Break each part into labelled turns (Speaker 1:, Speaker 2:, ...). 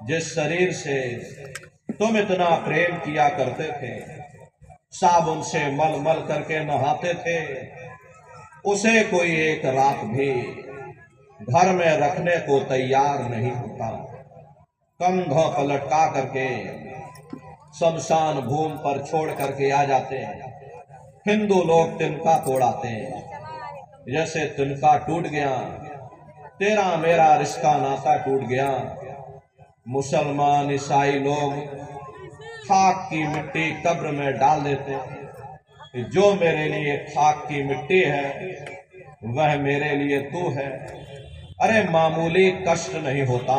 Speaker 1: जिस शरीर से तुम इतना प्रेम किया करते थे, साबुन से मल मल करके नहाते थे, उसे कोई एक रात भी घर में रखने को तैयार नहीं होता। कंधों पर लटका करके शमशान भूमि पर छोड़ करके आ जाते हैं। हिंदू लोग तिनका तोड़ाते हैं, जैसे तिनका टूट गया तेरा मेरा रिश्ता नाता टूट गया। मुसलमान ईसाई लोग खाक की मिट्टी कब्र में डाल देते हैं। जो मेरे लिए खाक की मिट्टी है वह मेरे लिए तू है। अरे मामूली कष्ट नहीं होता,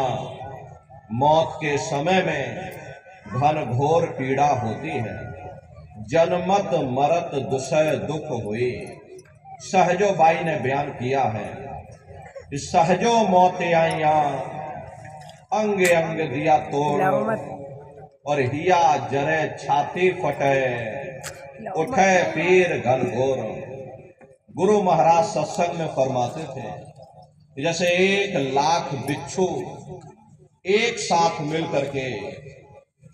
Speaker 1: मौत के समय में घन घोर पीड़ा होती है। जनमत मरत दुसह दुख हुई, सहजो बाई ने बयान किया है। सहजो मौत आइया अंग अंग दिया तोड़, और हिया जरे छाती फटे उठे पीर घनघोर। गुरु महाराज सत्संग में फरमाते थे, जैसे 1,00,000 बिच्छू एक साथ मिल करके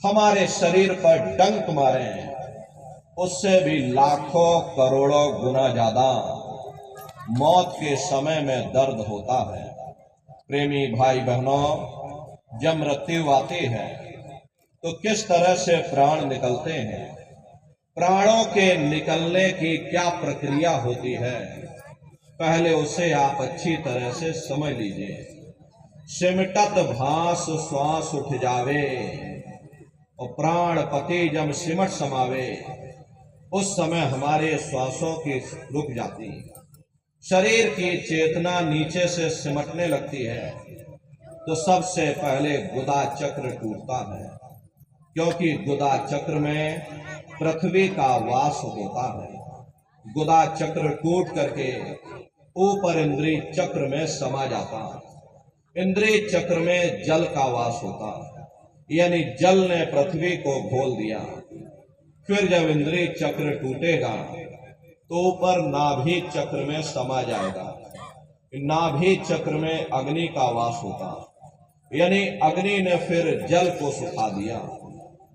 Speaker 1: हमारे शरीर पर डंक मारे, उससे भी लाखों करोड़ों गुना ज्यादा मौत के समय में दर्द होता है। प्रेमी भाई बहनों, जब मृत्यु आती है तो किस तरह से प्राण निकलते हैं, प्राणों के निकलने की क्या प्रक्रिया होती है, पहले उसे आप अच्छी तरह से समझ लीजिए। सिमटत भास श्वास उठ जावे, और प्राण पति जब सिमट समावे, उस समय हमारे श्वासों की रुक जाती, शरीर की चेतना नीचे से सिमटने लगती है, तो सबसे पहले गुदा चक्र टूटता है, क्योंकि गुदा चक्र में पृथ्वी का वास होता है। गुदा चक्र टूट करके ऊपर इंद्रिय चक्र में समा जाता, इंद्रिय चक्र में जल का वास होता, यानी जल ने पृथ्वी को घोल दिया। फिर जब इंद्रिय चक्र टूटेगा तो ऊपर नाभि चक्र में समा जाएगा। नाभि चक्र में अग्नि का वास होता, यानी अग्नि ने फिर जल को सुखा दिया।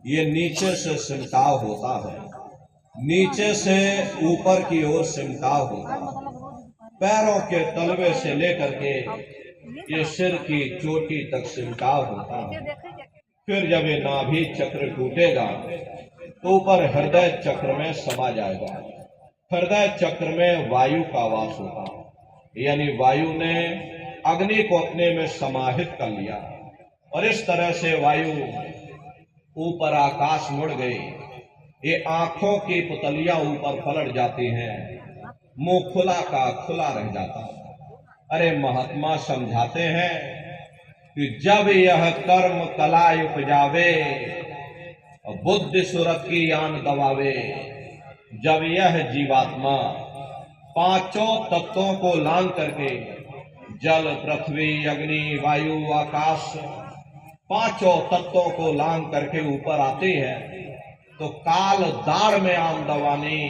Speaker 1: ये नीचे से सिमटाव होता है, नीचे से ऊपर की ओर सिमटाव होता, पैरों के तलवे से लेकर के ये सिर की चोटी तक सिमटाव होता है। फिर जब ये नाभि चक्र टूटेगा तो ऊपर हृदय चक्र में समा जाएगा। हृदय चक्र में वायु का वास होता, यानी वायु ने अग्नि को अपने में समाहित कर लिया, और इस तरह से वायु ऊपर आकाश मुड़ गई। ये आंखों की पुतलियां ऊपर पलट जाती हैं, मुंह खुला का खुला रह जाता। अरे महात्मा समझाते हैं कि जब यह कर्म कला उपजावे, बुद्धि सुरत की यान दबावे, जब यह जीवात्मा पांचों तत्वों को लांग करके जल पृथ्वी अग्नि वायु आकाश पांचों तत्वों को लांग करके ऊपर आती है, तो काल दार में आम दवानी,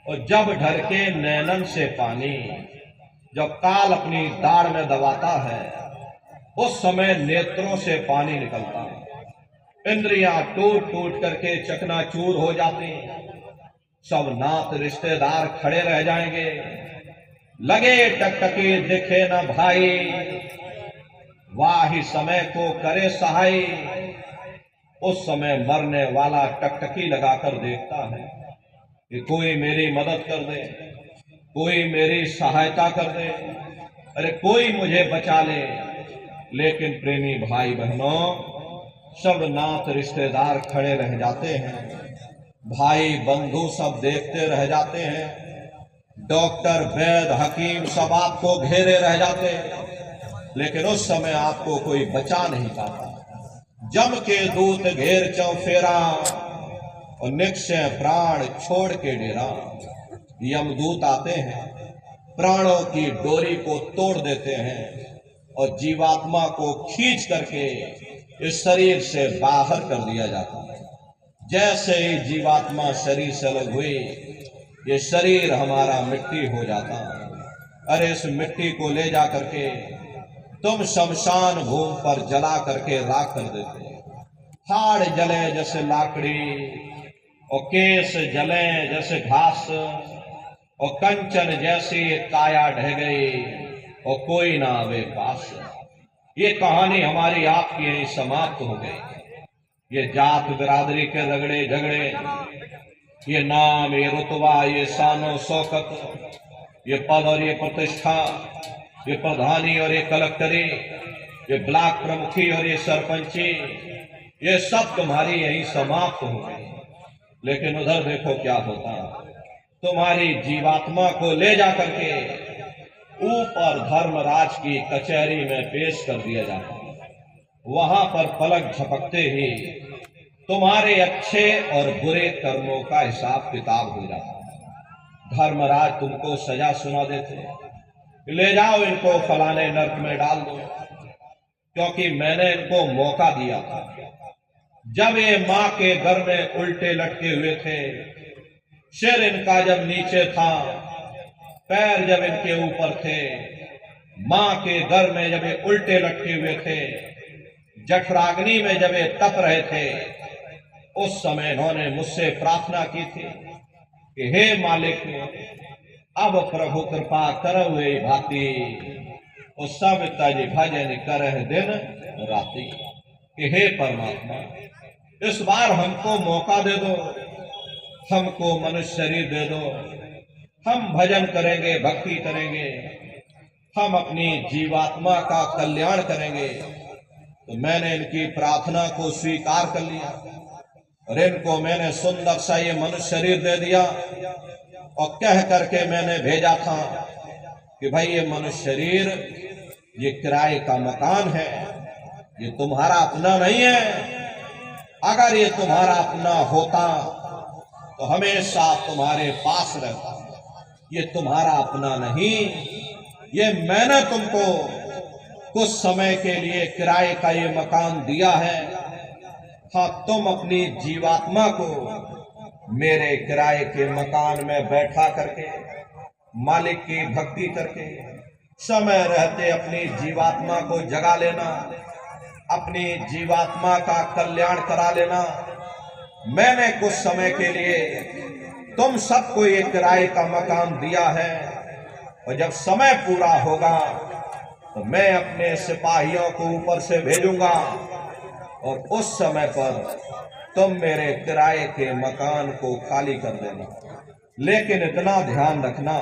Speaker 1: और जब ढरके नैनन से पानी। जब काल अपनी दाढ़ में दबाता है उस समय नेत्रों से पानी निकलता है, इंद्रियां टूट टूट करके चकनाचूर हो जाती, सब नात रिश्तेदार खड़े रह जाएंगे, लगे टकटकी दिखे न भाई, वाही समय को करे सहाय। उस समय मरने वाला टकटकी लगाकर देखता है कि कोई मेरी मदद कर दे, कोई मेरी सहायता कर दे, अरे कोई मुझे बचा ले। लेकिन प्रेमी भाई बहनों, सब नात रिश्तेदार खड़े रह जाते हैं, भाई बंधु सब देखते रह जाते हैं, डॉक्टर वैद हकीम सब आपको घेरे रह जाते हैं, लेकिन उस समय आपको कोई बचा नहीं पाता। जम के दूत घेर चौफेरा, और निक्षय प्राण छोड़ के डेरा। यमदूत आते हैं, प्राणों की डोरी को तोड़ देते हैं, और जीवात्मा को खींच करके इस शरीर से बाहर कर दिया जाता है। जैसे ही जीवात्मा शरीर से अलग हुई, ये शरीर हमारा मिट्टी हो जाता है। अरे इस मिट्टी को ले जा करके तुम शमशान भूमि पर जला करके राख कर देते। हाड़ जले जैसे लाकड़ी, और केस जले जैसे घास, और कंचन जैसी काया ढह गई, और कोई ना आवे पास। ये कहानी हमारी आपकी यहीं समाप्त हो गई। ये जात बिरादरी के रगड़े झगड़े, ये नाम, ये रुतबा, ये शानो शौकत, ये पद और ये प्रतिष्ठा, ये प्रधानी और ये कलेक्टरी, ये ब्लॉक प्रमुखी और ये सरपंची, ये सब तुम्हारी यहीं समाप्त हो गई। लेकिन उधर देखो क्या होता, तुम्हारी जीवात्मा को ले जाकर के ऊपर धर्मराज की कचहरी में पेश कर दिया जाता। वहां पर पलक झपकते ही तुम्हारे अच्छे और बुरे कर्मों का हिसाब किताब हो जाता। धर्मराज तुमको सजा सुना देते, ले जाओ इनको फलाने नर्क में डाल दो, क्योंकि मैंने इनको मौका दिया था। जब ये मां के घर में उल्टे लटके हुए थे, सिर इनका जब नीचे था, पैर जब इनके ऊपर थे, मां के घर में जब ये उल्टे लटके हुए थे, जठराग्नि में जब ये तप रहे थे, उस समय इन्होंने मुझसे प्रार्थना की थी कि हे मालिक, अब प्रभु कृपा करो हुए भांति, उस सब तज भजन करह दिन राति। कि हे परमात्मा, इस बार हमको मौका दे दो, हमको मनुष्य शरीर दे दो, हम भजन करेंगे, भक्ति करेंगे, हम अपनी जीवात्मा का कल्याण करेंगे। तो मैंने इनकी प्रार्थना को स्वीकार कर लिया और इनको मैंने सुंदर सा ये मनुष्य शरीर दे दिया, और कह करके मैंने भेजा था कि भाई ये मनुष्य शरीर, ये किराए का मकान है, ये तुम्हारा अपना नहीं है। अगर ये तुम्हारा अपना होता तो हमेशा तुम्हारे पास रहता। ये तुम्हारा अपना नहीं, ये मैंने तुमको कुछ समय के लिए किराए का ये मकान दिया है। हाँ, तुम अपनी जीवात्मा को मेरे किराए के मकान में बैठा करके, मालिक की भक्ति करके, समय रहते अपनी जीवात्मा को जगा लेना, अपनी जीवात्मा का कल्याण करा लेना। मैंने कुछ समय के लिए तुम सबको ये किराए का मकान दिया है, और जब समय पूरा होगा तो मैं अपने सिपाहियों को ऊपर से भेजूंगा, और उस समय पर तुम मेरे किराए के मकान को खाली कर देना। लेकिन इतना ध्यान रखना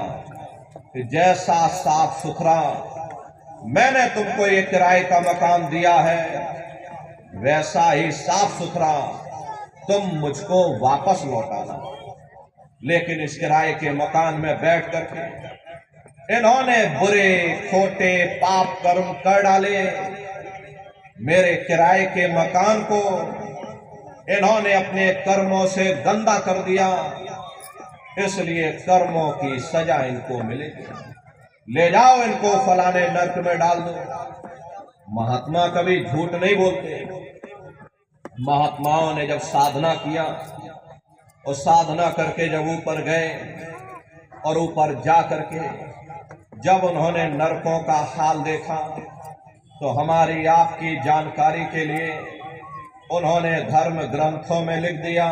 Speaker 1: कि जैसा साफ सुथरा मैंने तुमको ये किराए का मकान दिया है, वैसा ही साफ सुथरा तुम मुझको वापस लौटाना। लेकिन इस किराए के मकान में बैठ करके इन्होंने बुरे खोटे पाप कर्म कर डाले। मेरे किराए के मकान को इन्होंने अपने कर्मों से गंदा कर दिया, इसलिए कर्मों की सजा इनको मिलेगी। ले जाओ इनको फलाने नर्क में डाल दो। महात्मा कभी झूठ नहीं बोलते। महात्माओं ने जब साधना किया और साधना करके जब ऊपर गए, और ऊपर जा करके जब उन्होंने नरकों का हाल देखा, तो हमारी आपकी जानकारी के लिए उन्होंने धर्म ग्रंथों में लिख दिया,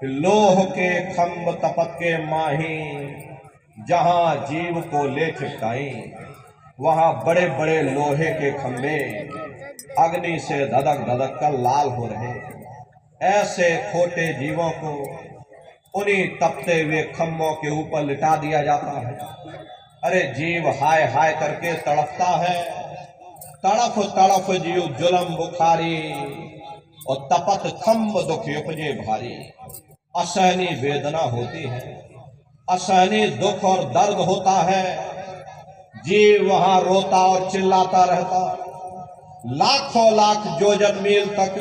Speaker 1: लोह के खंभ तपत के माही, जहां जीव को ले चिपकाई, वहां बड़े बड़े लोहे के खंभे अग्नि से धधक धधक कर लाल हो रहे। ऐसे खोटे जीवों को उन्हीं तपते हुए खंभों के ऊपर लिटा दिया जाता है। अरे जीव हाय हाय करके तड़पता है, तड़फ तड़फ जीव जुलम बुखारी, और तपत खंभ दुख उपजे भारी। असहनी वेदना होती है, असहनी दुख और दर्द होता है। जीव वहां रोता और चिल्लाता रहता। लाखों लाख योजन मील तक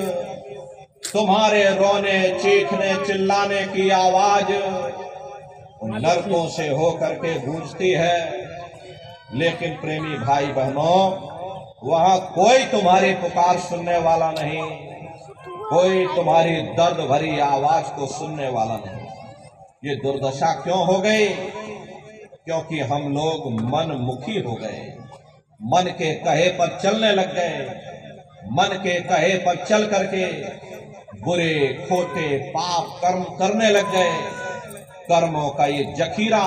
Speaker 1: तुम्हारे रोने चीखने चिल्लाने की आवाज नरकों से होकर के गूंजती है। लेकिन प्रेमी भाई बहनों, वहां कोई तुम्हारी पुकार सुनने वाला नहीं, कोई तुम्हारी दर्द भरी आवाज को सुनने वाला नहीं। ये दुर्दशा क्यों हो गई? क्योंकि हम लोग मनमुखी हो गए, मन के कहे पर चलने लग गए, मन के कहे पर चल करके बुरे खोटे पाप कर्म करने लग गए। कर्मों का ये जखीरा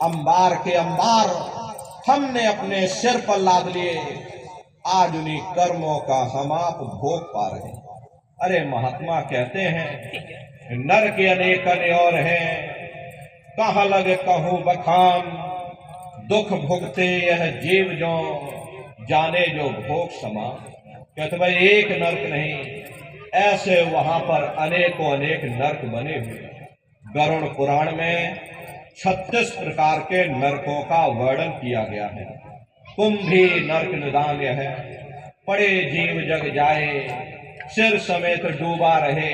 Speaker 1: अंबार के अंबार हमने अपने सिर पर लाद लिए, आज उन्हीं कर्मों का हम आप भोग पा रहे हैं। अरे महात्मा कहते हैं नर के अनेक और हैं, कहाँ लगे कहूं बखान, दुख भुगते यह जीव जो जाने जो भोग समान। कहते भाई एक नरक नहीं, ऐसे वहां पर अनेकों अनेक नरक बने हुए। गरुड़ पुराण में 36 प्रकार के नरकों का वर्णन किया गया है। कुंभी नरक निदान है, पड़े जीव जग जाए, सिर समेत डूबा रहे,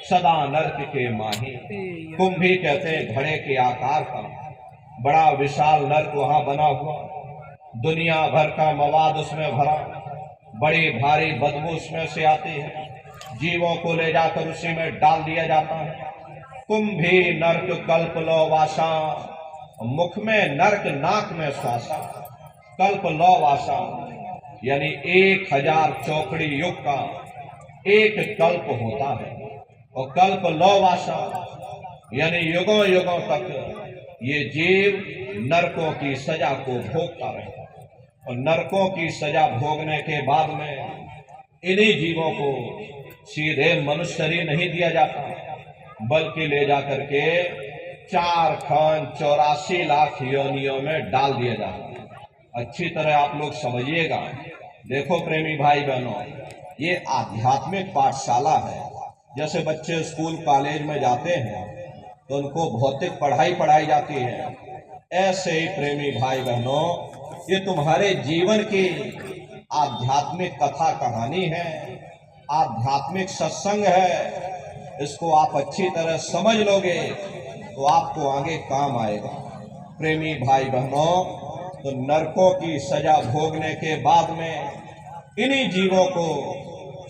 Speaker 1: सदा नरक के माही। कुंभी कहते हैं घड़े के आकार का बड़ा विशाल नरक वहां बना हुआ, दुनिया भर का मवाद उसमें भरा, बड़ी भारी बदबू उसमें से आती है, जीवों को ले जाकर उसी में डाल दिया जाता है। कुंभी नरक कल्प लो वासा, मुख में नरक नाक में श्वासा। कल्प लो वासा यानी 1000 चौकड़ी युग का एक कल्प होता है, और कल्प लो वासा यानी युगों युगों तक ये जीव नरकों की सजा को भोगता रहे। और नरकों की सजा भोगने के बाद में इन्हीं जीवों को सीधे मनुष्य शरीर नहीं दिया जाता, बल्कि ले जाकर के 4 खान 84 लाख योनियों में डाल दिया जाता है। अच्छी तरह आप लोग समझिएगा। देखो प्रेमी भाई बहनों, ये आध्यात्मिक पाठशाला है। जैसे बच्चे स्कूल कॉलेज में जाते हैं तो उनको भौतिक पढ़ाई पढ़ाई जाती है, ऐसे ही प्रेमी भाई बहनों ये तुम्हारे जीवन की आध्यात्मिक कथा कहानी है, आध्यात्मिक सत्संग है। इसको आप अच्छी तरह समझ लोगे तो आपको आगे काम आएगा। प्रेमी भाई बहनों, तो नरकों की सजा भोगने के बाद में इन्हीं जीवों को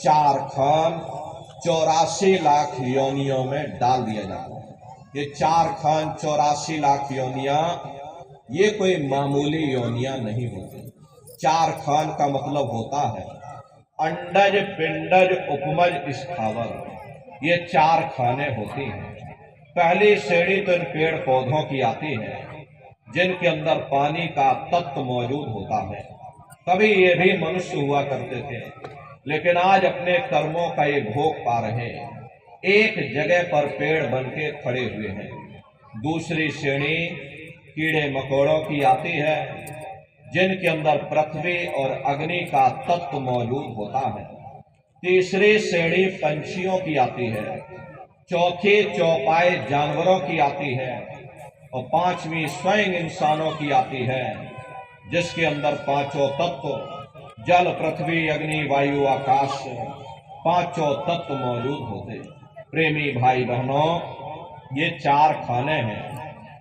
Speaker 1: 4 खान 84 लाख योनियों में डाल दिया जाता है। ये 4 खान 84 लाख योनियां ये कोई मामूली योनियां नहीं होती। 4 खान का मतलब होता है अंडज पिंडज उपमज स्थावर, ये 4 खाने होती हैं। पहली श्रेणी तो इन पेड़ पौधों की आती है जिनके अंदर पानी का तत्व मौजूद होता है। कभी ये भी मनुष्य हुआ करते थे, लेकिन आज अपने कर्मों का ये भोग पा रहे, एक जगह पर पेड़ बन के खड़े हुए हैं। दूसरी श्रेणी कीड़े मकोड़ों की आती है जिनके अंदर पृथ्वी और अग्नि का तत्व मौजूद होता है। तीसरी श्रेणी पंछियों की आती है, चौथी चौपाए जानवरों की आती है, और 5वीं स्वयं इंसानों की आती है जिसके अंदर 5 तत्व जल पृथ्वी अग्नि वायु आकाश 5 तत्व मौजूद होते। प्रेमी भाई बहनों, ये 4 खाने हैं,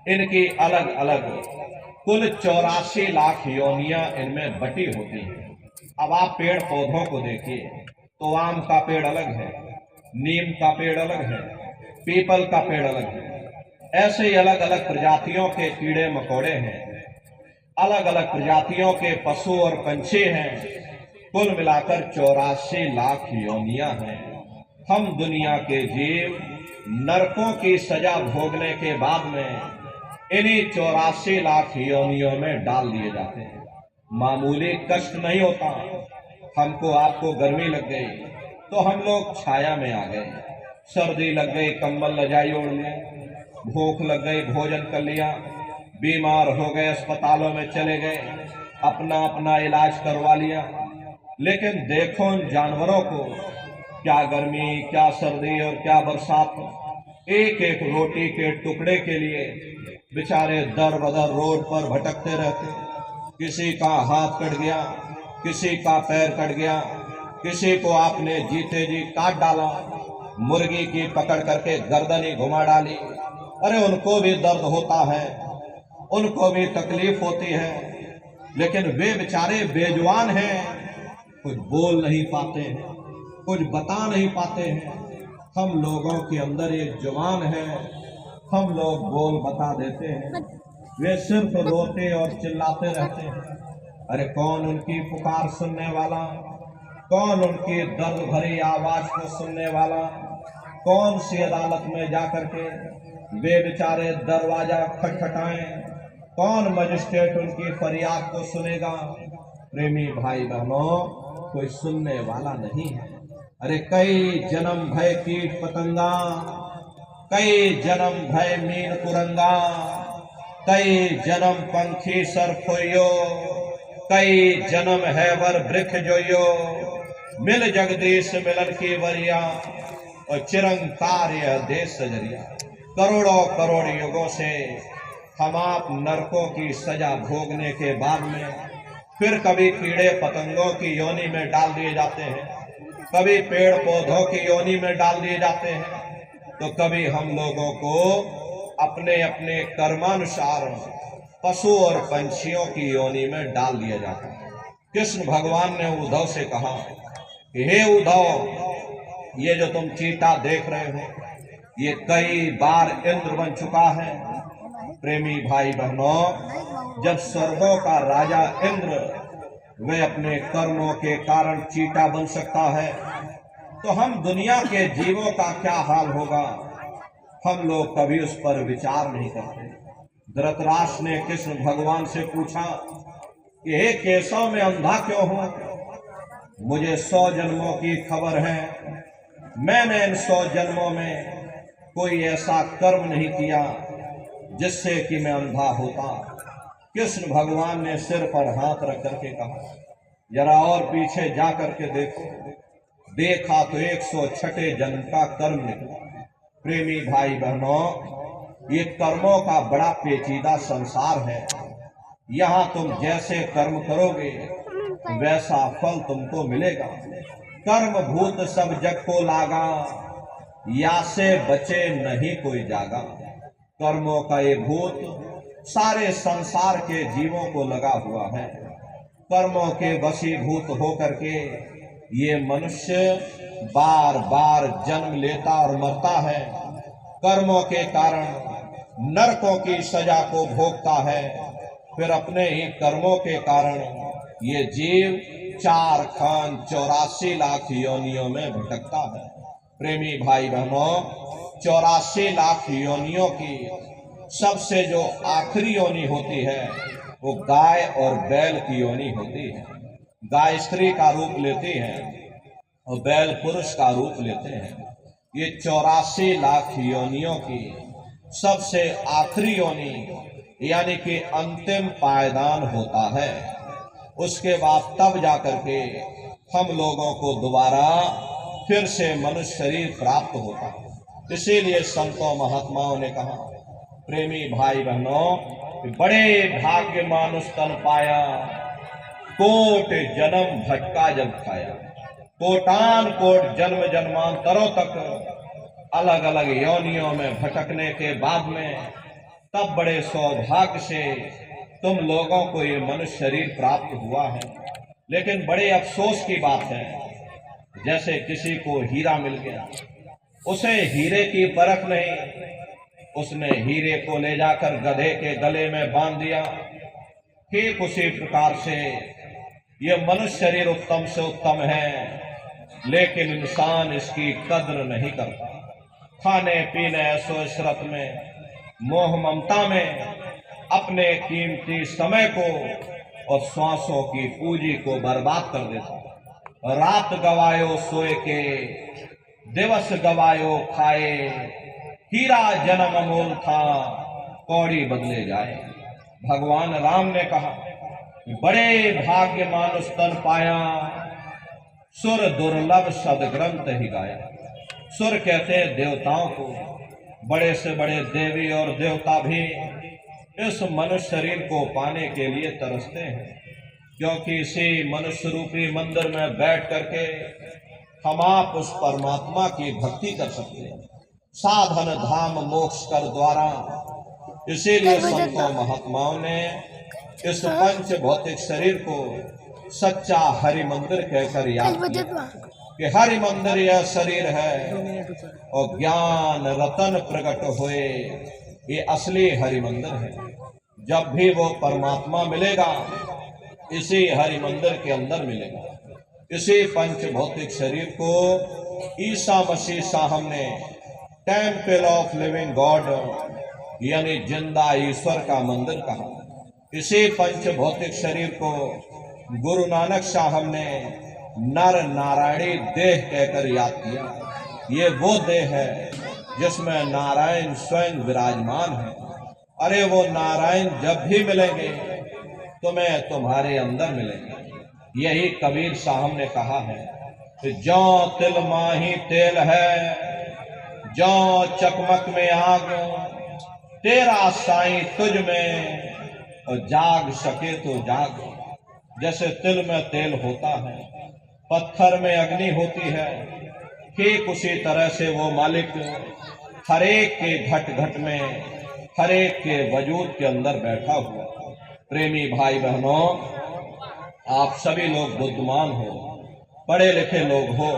Speaker 1: इनकी अलग अलग कुल 84 लाख योनियां इनमें बटी होती हैं। अब आप पेड़ पौधों को देखिए तो आम का पेड़ अलग है, नीम का पेड़ अलग है, पीपल का पेड़ अलग है। ऐसे ही अलग अलग प्रजातियों के कीड़े मकोड़े हैं, अलग अलग प्रजातियों के पशु और पंछी हैं। कुल मिलाकर 84 लाख योनियां हैं। हम दुनिया के जीव नरकों की सजा भोगने के बाद में इन्हीं 84 लाख योनियों में डाल दिए जाते हैं। मामूली कष्ट नहीं होता। हमको आपको गर्मी लग गई तो हम लोग छाया में आ गए, सर्दी लग गई कंबल रजाई ओढ़ लिए, भूख लग गई भोजन कर लिया, बीमार हो गए अस्पतालों में चले गए, अपना अपना इलाज करवा लिया। लेकिन देखो उन जानवरों को, क्या गर्मी क्या सर्दी और क्या बरसात, एक एक रोटी के टुकड़े के लिए बेचारे दर बदर रोड पर भटकते रहते। किसी का हाथ कट गया, किसी का पैर कट गया, किसी को आपने जीते जी काट डाला, मुर्गी की पकड़ करके गर्दन ही घुमा डाली। अरे उनको भी दर्द होता है, उनको भी तकलीफ होती है, लेकिन वे बेचारे बेजुबान हैं, कुछ बोल नहीं पाते हैं, कुछ बता नहीं पाते हैं। हम लोगों के अंदर एक जुबान है, हम लोग बोल बता देते हैं, वे सिर्फ रोते और चिल्लाते रहते हैं। अरे कौन उनकी पुकार सुनने वाला, कौन उनकी दर्द भरी आवाज को सुनने वाला, कौन सी अदालत में जाकर के वे बेचारे दरवाजा खटखटाएं, कौन मजिस्ट्रेट उनकी फरियाद को सुनेगा। प्रेमी भाई बहनों, कोई सुनने वाला नहीं है। अरे कई जन्म भय कीट पतंगा, कई जन्म भय मीन कुरंगा, कई जन्म पंखी सर खोयो, कई जन्म है वर वृक्ष जोयो, मिल जगदीश मिलन की वरिया और चिरंकार यह देश सजरिया। करोड़ों करोड़ युगों से हम आप नरकों की सजा भोगने के बाद में फिर कभी कीड़े पतंगों की योनि में डाल दिए जाते हैं, कभी पेड़ पौधों की योनि में डाल दिए जाते हैं, तो कभी हम लोगों को अपने अपने कर्मानुसार पशु और पंछियों की योनि में डाल दिया जाता है। कृष्ण भगवान ने उद्धव से कहा कि हे उद्धव, ये जो तुम चीता देख रहे हो ये कई बार इंद्र बन चुका है। प्रेमी भाई बहनों, जब स्वर्गों का राजा इंद्र वे अपने कर्मों के कारण चीता बन सकता है, तो हम दुनिया के जीवों का क्या हाल होगा, हम लोग कभी उस पर विचार नहीं करते। धृतराष्ट्र ने कृष्ण भगवान से पूछा कि हे केशव, मैं अंधा क्यों हूं? मुझे 100 जन्मों की खबर है, मैंने इन 100 जन्मों में कोई ऐसा कर्म नहीं किया जिससे कि मैं अंधा होता। कृष्ण भगवान ने सिर पर हाथ रख करके कहा, जरा और पीछे जा करके देखो। देखा तो 106 जन्म का कर्म निकला। प्रेमी भाई बहनों, ये कर्मों का बड़ा पेचीदा संसार है। यहाँ तुम जैसे कर्म करोगे वैसा फल तुमको मिलेगा। कर्म भूत सब जग को लागा, या से बचे नहीं कोई जागा। कर्मों का ये भूत सारे संसार के जीवों को लगा हुआ है। कर्मों के वशीभूत होकर के ये मनुष्य बार बार जन्म लेता और मरता है। कर्मों के कारण नरकों की सजा को भोगता है, फिर अपने ही कर्मों के कारण ये जीव 4 खान 84 लाख योनियों में भटकता है। प्रेमी भाई बहनों, 84 लाख योनियों की सबसे जो आखिरी योनि होती है वो गाय और बैल की योनि होती है। गाय स्त्री का रूप लेती है और बैल पुरुष का रूप लेते हैं। ये 84 लाख योनियों की सबसे आखिरी योनि यानी कि अंतिम पायदान होता है। उसके बाद तब जाकर के हम लोगों को दोबारा फिर से मनुष्य शरीर प्राप्त होता है। इसीलिए संतों महात्माओं ने कहा, प्रेमी भाई बहनों, बड़े भाग्य मानुष तन पाया, कोट जन्म भटका जब खाया। कोटान कोट जन्म जन्मांतरों तक अलग अलग योनियों में भटकने के बाद में तब बड़े सौभाग्य से तुम लोगों को ये मनुष्य शरीर प्राप्त हुआ है। लेकिन बड़े अफसोस की बात है, जैसे किसी को हीरा मिल गया, उसे हीरे की परख नहीं, उसने हीरे को ले जाकर गधे के गले में बांध दिया। ठीक उसी प्रकार से ये मनुष्य शरीर उत्तम से उत्तम है, लेकिन इंसान इसकी कद्र नहीं करता। खाने पीने ऐशो इशरत में, मोह ममता में अपने कीमती समय को और श्वासों की पूंजी को बर्बाद कर देता। रात गवायो सोए के, दिवस गवायो खाए, हीरा जन्म अमोल था, कौड़ी बदले जाए। भगवान राम ने कहा, बड़े भाग्य मानुष तन पाया, सुर दुर्लभ सदग्रंथ ही गाया। सुर कहते हैं देवताओं को। बड़े से बड़े देवी और देवता भी इस मनुष्य शरीर को पाने के लिए तरसते हैं, क्योंकि इसी मनुष्य रूपी मंदिर में बैठ करके हम आप उस परमात्मा की भक्ति कर सकते हैं, साधन धाम मोक्ष कर द्वारा। इसीलिए संतों महात्माओं ने इस पंच भौतिक शरीर को सच्चा हरि मंदिर कहकर याद किया कि हरि मंदिर यह शरीर है और ज्ञान रतन प्रकट हुए, ये असली हरि मंदिर है। जब भी वो परमात्मा मिलेगा इसी हरि मंदिर के अंदर मिलेगा। इसी पंच भौतिक शरीर को ईसा मसीह साहब ने टेम्पल ऑफ लिविंग गॉड यानी जिंदा ईश्वर का मंदिर कहा। इसी पंच भौतिक शरीर को गुरु नानक साहब ने नर नारायणी देह कहकर याद किया। ये वो देह है जिसमें नारायण स्वयं विराजमान है। अरे वो नारायण जब भी मिलेंगे तुम्हें तुम्हारे अंदर मिलेंगे। यही कबीर साहब ने कहा है कि जौ तिल माही तेल है, जौ चकमक में आग, तेरा साईं तुझ में और जाग सके तो जाग। जैसे तिल में तेल होता है, पत्थर में अग्नि होती है, ठीक उसी तरह से वो मालिक हरेक के घट घट में, हरेक के वजूद के अंदर बैठा हुआ। प्रेमी भाई बहनों, आप सभी लोग बुद्धिमान हो, पढ़े लिखे लोग हो।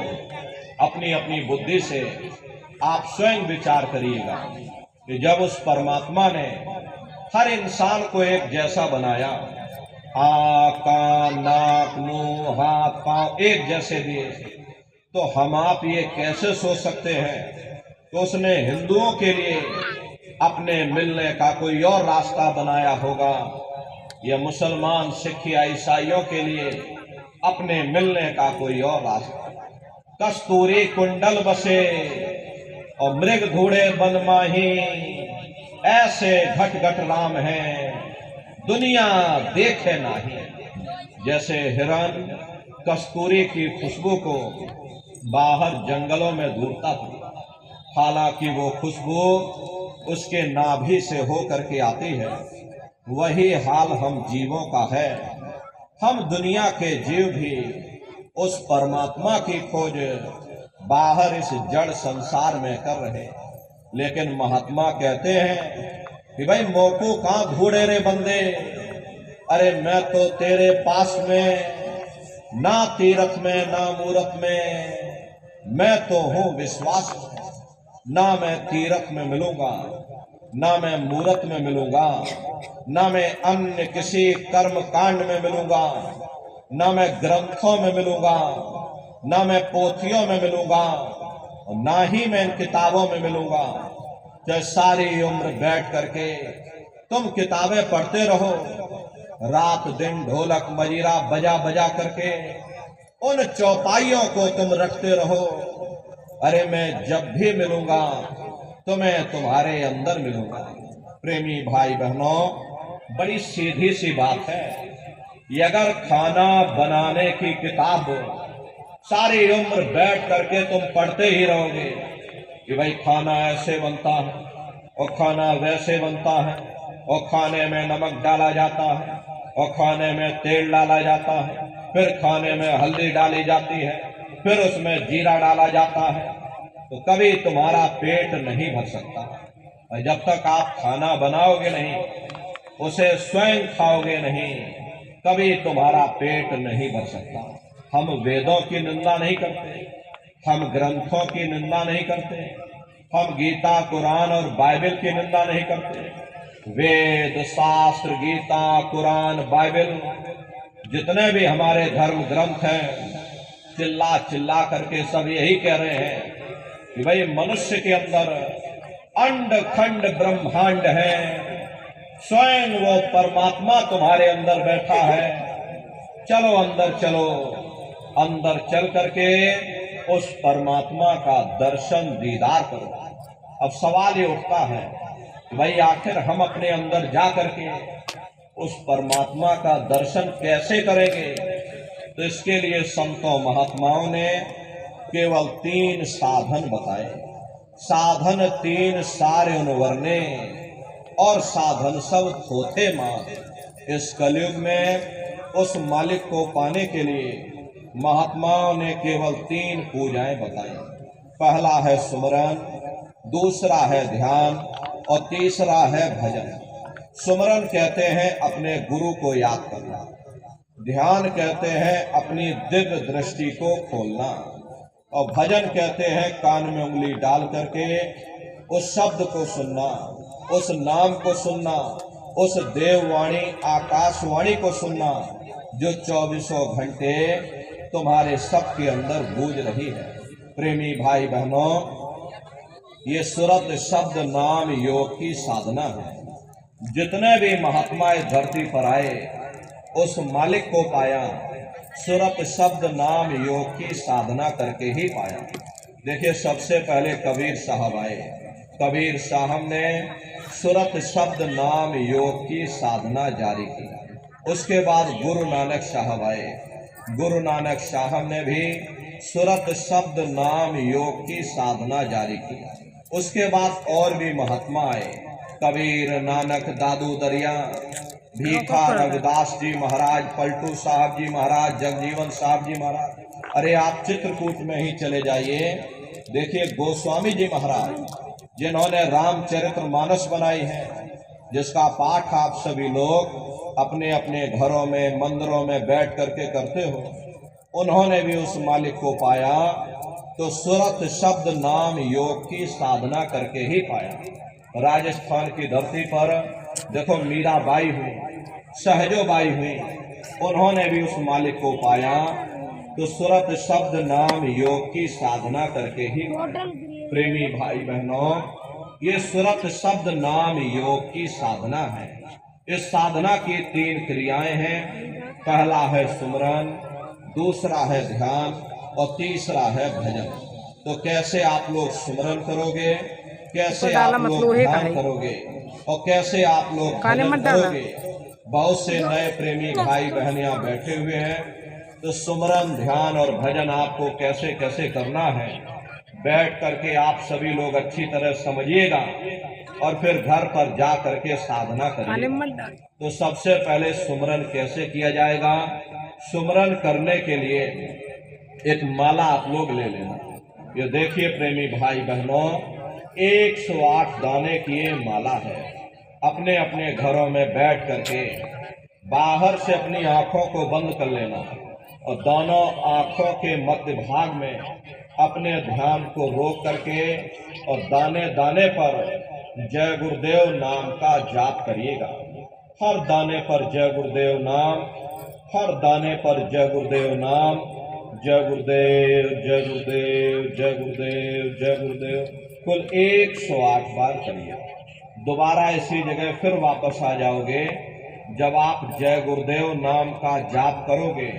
Speaker 1: अपनी अपनी बुद्धि से आप स्वयं विचार करिएगा कि जब उस परमात्मा ने हर इंसान को एक जैसा बनाया, आँख, कान, नाक, मुंह, हाथ, पांव एक जैसे दिए, तो हम आप ये कैसे सोच सकते हैं तो उसने हिंदुओं के लिए अपने मिलने का कोई और रास्ता बनाया होगा, या मुसलमान, सिख या ईसाइयों के लिए अपने मिलने का कोई और रास्ता। कस्तूरी कुंडल बसे और मृग धूड़े बन माही, ऐसे घट घट राम है दुनिया देखे नाही। जैसे हिरन कस्तूरी की खुशबू को बाहर जंगलों में ढूंढता था, हालांकि वो खुशबू उसके नाभि से होकर के आती है, वही हाल हम जीवों का है। हम दुनिया के जीव भी उस परमात्मा की खोज बाहर इस जड़ संसार में कर रहे, लेकिन महात्मा कहते हैं कि भाई मोको कहां ढूंढे रे बंदे, अरे मैं तो तेरे पास में, ना तीरथ में ना मूरत में, मैं तो हूं विश्वास। ना मैं तीरथ में मिलूंगा, ना मैं मूरत में मिलूंगा, ना मैं अन्य किसी कर्म कांड में मिलूंगा, ना मैं ग्रंथों में मिलूंगा, ना मैं पोथियों में मिलूंगा, और ना ही मैं इन किताबों में मिलूंगा। चाहे सारी उम्र बैठ करके तुम किताबें पढ़ते रहो, रात दिन ढोलक मजीरा बजा बजा करके उन चौपाइयों को तुम रखते रहो, अरे मैं जब भी मिलूंगा तो मैं तुम्हारे अंदर मिलूंगा। प्रेमी भाई बहनों, बड़ी सीधी सी बात है। ये अगर खाना बनाने की किताब सारी उम्र बैठ करके तुम पढ़ते ही रहोगे कि भाई खाना ऐसे बनता है और खाना वैसे बनता है, और खाने में नमक डाला जाता है, और खाने में तेल डाला जाता है, फिर खाने में हल्दी डाली जाती है, फिर उसमें जीरा डाला जाता है, तो कभी तुम्हारा पेट नहीं भर सकता। और जब तक आप खाना बनाओगे नहीं, उसे स्वयं खाओगे नहीं, कभी तुम्हारा पेट नहीं भर सकता। हम वेदों की निंदा नहीं करते, हम ग्रंथों की निंदा नहीं करते, हम गीता, कुरान और बाइबल की निंदा नहीं करते। वेद, शास्त्र, गीता, कुरान, बाइबल, जितने भी हमारे धर्म ग्रंथ हैं, चिल्ला चिल्ला करके सब यही कह रहे हैं कि भाई मनुष्य के अंदर अंड खंड ब्रह्मांड है, स्वयं वो परमात्मा तुम्हारे अंदर बैठा है। चलो अंदर चलो, अंदर चल करके उस परमात्मा का दर्शन दीदार करो। अब सवाल ये उठता है कि भाई आखिर हम अपने अंदर जा करके उस परमात्मा का दर्शन कैसे करेंगे? तो इसके लिए संतों महात्माओं ने केवल 3 साधन बताए। साधन 3 सारे उनवरने और साधन सब थोथे मान। इस कलयुग में उस मालिक को पाने के लिए महात्माओं ने केवल 3 पूजाएं बताई। पहला है सुमरन, दूसरा है ध्यान और तीसरा है भजन। सुमरन कहते हैं अपने गुरु को याद करना, ध्यान कहते हैं अपनी दिव्य दृष्टि को खोलना, और भजन कहते हैं कान में उंगली डाल करके उस शब्द को सुनना, उस नाम को सुनना, उस देववाणी आकाशवाणी को सुनना जो 24 घंटे तुम्हारे सबके अंदर गूंज रही है। प्रेमी भाई बहनों, ये सूरत शब्द नाम योग की साधना है। जितने भी महात्मा इस धरती पर आए, उस मालिक को पाया सूरत शब्द नाम योग की साधना करके ही पाया। देखिए, सबसे पहले कबीर साहब आए। कबीर साहब ने सूरत शब्द नाम योग की साधना जारी की। उसके बाद गुरु नानक साहब आए। गुरु नानक साहब ने भी सूरत शब्द नाम योग की साधना जारी की। उसके बाद और भी महात्मा आए, कबीर, नानक, दादू दरिया, भीखा, रविदास जी महाराज, पलटू साहब जी महाराज, जगजीवन साहब जी महाराज। अरे आप चित्रकूट में ही चले जाइए, देखिए गोस्वामी जी महाराज, जिन्होंने रामचरितमानस बनाई है, जिसका पाठ आप सभी लोग अपने अपने घरों में, मंदिरों में बैठ करके करते हो, उन्होंने भी उस मालिक को पाया तो सूरत शब्द नाम योग की साधना करके ही पाया। राजस्थान की धरती पर देखो, मीराबाई हुई, सहजोबाई हुई, उन्होंने भी उस मालिक को पाया तो सूरत शब्द नाम योग की साधना करके ही। प्रेमी भाई बहनों, ये सूरत शब्द नाम योग की साधना है। इस साधना की 3 क्रियाएं हैं। पहला है सुमरन, दूसरा है ध्यान और तीसरा है भजन। तो कैसे आप लोग सुमरन करोगे, कैसे आप लोग ध्यान करोगे और कैसे आप लोग भजन करोगे? बहुत से नए प्रेमी भाई बहन यहाँ बैठे हुए हैं, तो सुमरन, ध्यान और भजन आपको कैसे कैसे करना है, बैठ करके आप सभी लोग अच्छी तरह समझिएगा और फिर घर पर जा करके साधना करिए। तो सबसे पहले सुमरन कैसे किया जाएगा? सुमरन करने के लिए एक माला आप लोग ले लेना। ये देखिए प्रेमी भाई बहनों, 108 दाने की ये माला है। अपने अपने घरों में बैठ करके बाहर से अपनी आंखों को बंद कर लेना और दोनों आंखों के मध्य भाग में अपने ध्यान को रोक करके और दाने दाने पर जय गुरुदेव नाम का जाप करिएगा। हर दाने पर जय गुरुदेव नाम, हर दाने पर जय गुरुदेव नाम, जय गुरुदेव, जय गुरुदेव, जय गुरुदेव, जय गुरुदेव, कुल 108 बार करिए। दोबारा इसी जगह फिर वापस आ जाओगे। जब आप जय गुरुदेव नाम का जाप करोगे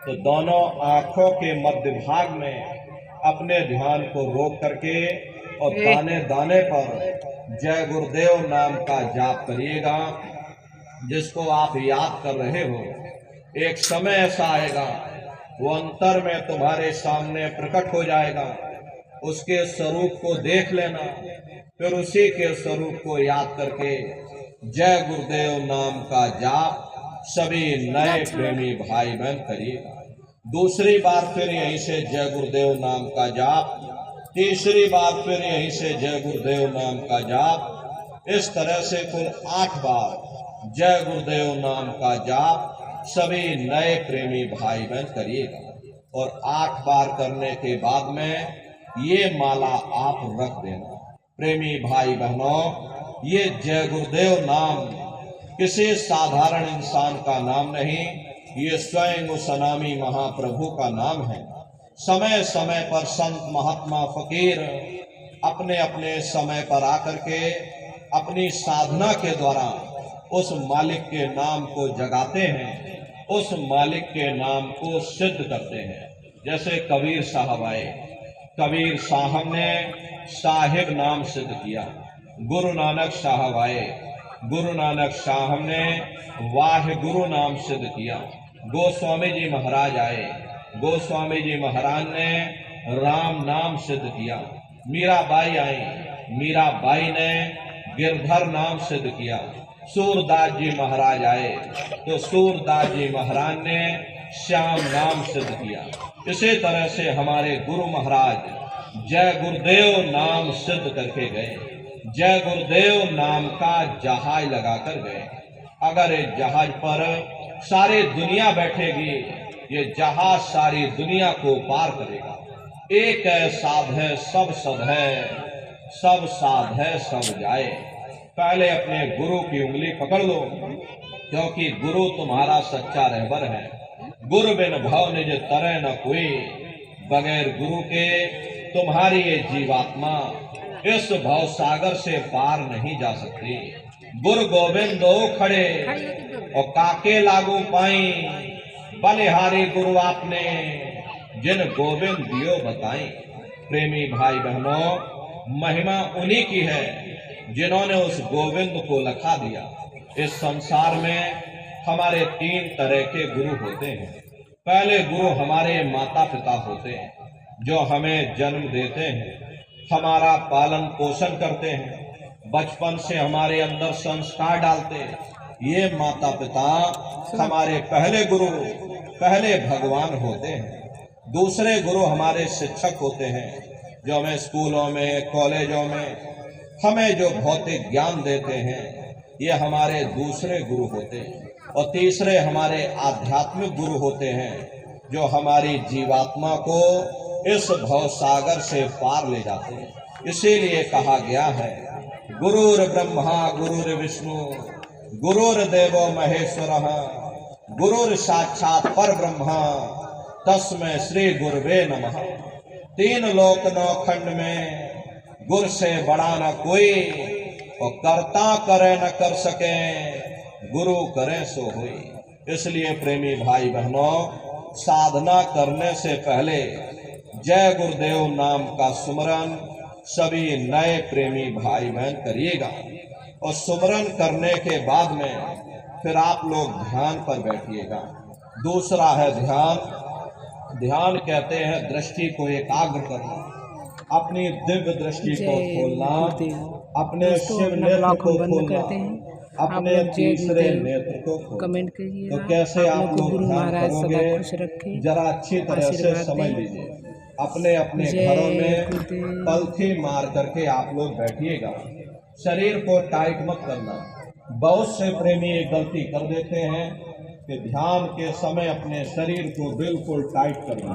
Speaker 1: तो दोनों आंखों के मध्य भाग में अपने ध्यान को रोक करके और दाने दाने पर जय गुरुदेव नाम का जाप करिएगा, जिसको आप याद कर रहे हो। एक समय ऐसा आएगा, वो अंतर में तुम्हारे सामने प्रकट हो जाएगा। उसके स्वरूप को देख लेना, फिर उसी के स्वरूप को याद करके जय गुरुदेव नाम का जाप सभी नए प्रेमी भाई बहन करिएगा। दूसरी बार फिर यहीं से जय गुरुदेव नाम का जाप, तीसरी बार फिर यहीं से जय गुरुदेव नाम का जाप। इस तरह से कुल 8 बार जय गुरुदेव नाम का जाप सभी नए प्रेमी भाई बहन करिएगा। और 8 बार करने के बाद में ये माला आप रख देना। प्रेमी भाई बहनों, ये जय गुरुदेव नाम किसी साधारण इंसान का नाम नहीं, ये स्वयं उस अनामी महाप्रभु का नाम है। समय समय पर संत, महात्मा, फकीर अपने अपने समय पर आकर के अपनी साधना के द्वारा उस मालिक के नाम को जगाते हैं, उस मालिक के नाम को सिद्ध करते हैं। जैसे कबीर साहब आए, कबीर साहब ने साहिब नाम सिद्ध किया। गुरु नानक साहब आए, गुरु नानक साहब ने वाहिगुरु नाम सिद्ध किया। गोस्वामी जी महाराज आए, गोस्वामी जी महाराज ने राम नाम सिद्ध किया। मीराबाई आई, मीराबाई ने गिरधर नाम सिद्ध किया। सूरदास जी महाराज आए तो सूरदास जी महाराज ने श्याम नाम सिद्ध किया। इसी तरह से हमारे गुरु महाराज जय गुरुदेव नाम सिद्ध करके गए। जय गुरुदेव नाम का जहाज लगाकर गए। अगर इस जहाज पर सारी दुनिया बैठेगी, ये जहाज सारी दुनिया को पार करेगा। एक है साध है सब सद है, सब साध है सब जाए। पहले अपने गुरु की उंगली पकड़ लो, क्योंकि गुरु तुम्हारा सच्चा रहबर है। गुरु बिन भव निज तरह न कोई, बगैर गुरु के तुम्हारी ये जीवात्मा इस भव सागर से पार नहीं जा सकती। गुरु गोविंद दो खड़े और काके लागू पाई, बलिहारी गुरु आपने जिन गोविंद दियो बताई। प्रेमी भाई बहनों, महिमा उन्हीं की है जिन्होंने उस गोविंद को लखा दिया। इस संसार में हमारे 3 तरह के गुरु होते हैं। पहले गुरु हमारे माता पिता होते हैं, जो हमें जन्म देते हैं, हमारा पालन पोषण करते हैं, बचपन से हमारे अंदर संस्कार डालते हैं। ये माता पिता हमारे पहले गुरु, पहले भगवान होते हैं। दूसरे गुरु हमारे शिक्षक होते हैं, जो हमें स्कूलों में, कॉलेजों में हमें जो भौतिक ज्ञान देते हैं, ये हमारे दूसरे गुरु होते हैं। और तीसरे हमारे आध्यात्मिक गुरु होते हैं, जो हमारी जीवात्मा को इस भव सागर से पार ले जाते हैं। इसीलिए कहा गया है, गुरुर ब्रह्मा गुरुर विष्णु गुरुर्देवो महेश्वरः, गुरुर साक्षात पर ब्रह्मा तस्मै श्री गुरुवे नमः। 3 लोक 9 खंड में गुरु से बड़ा न कोई, और करता करे न कर सके, गुरु करे सो होई। इसलिए प्रेमी भाई बहनों, साधना करने से पहले जय गुरुदेव नाम का सुमरन सभी नए प्रेमी भाई बहन करिएगा। और सुमरन करने के बाद में फिर आप लोग ध्यान पर बैठिएगा। दूसरा है ध्यान। ध्यान कहते हैं दृष्टि को एकाग्र करना, अपनी दिव्य दृष्टि को खोलना, अपने शिव नेत्र को खोलना, अपने तीसरे नेत्र को
Speaker 2: कमेंट करिए।
Speaker 1: तो कैसे आप लोग
Speaker 2: गुरु महाराज सदा खुश रखें,
Speaker 1: जरा अच्छी तरह से समझ लीजिए। अपने अपने घरों में पलथी मार करके आप लोग बैठिएगा। शरीर को टाइट मत करना। बहुत से प्रेमी एक गलती कर देते हैं कि ध्यान के समय अपने शरीर को बिल्कुल टाइट करना।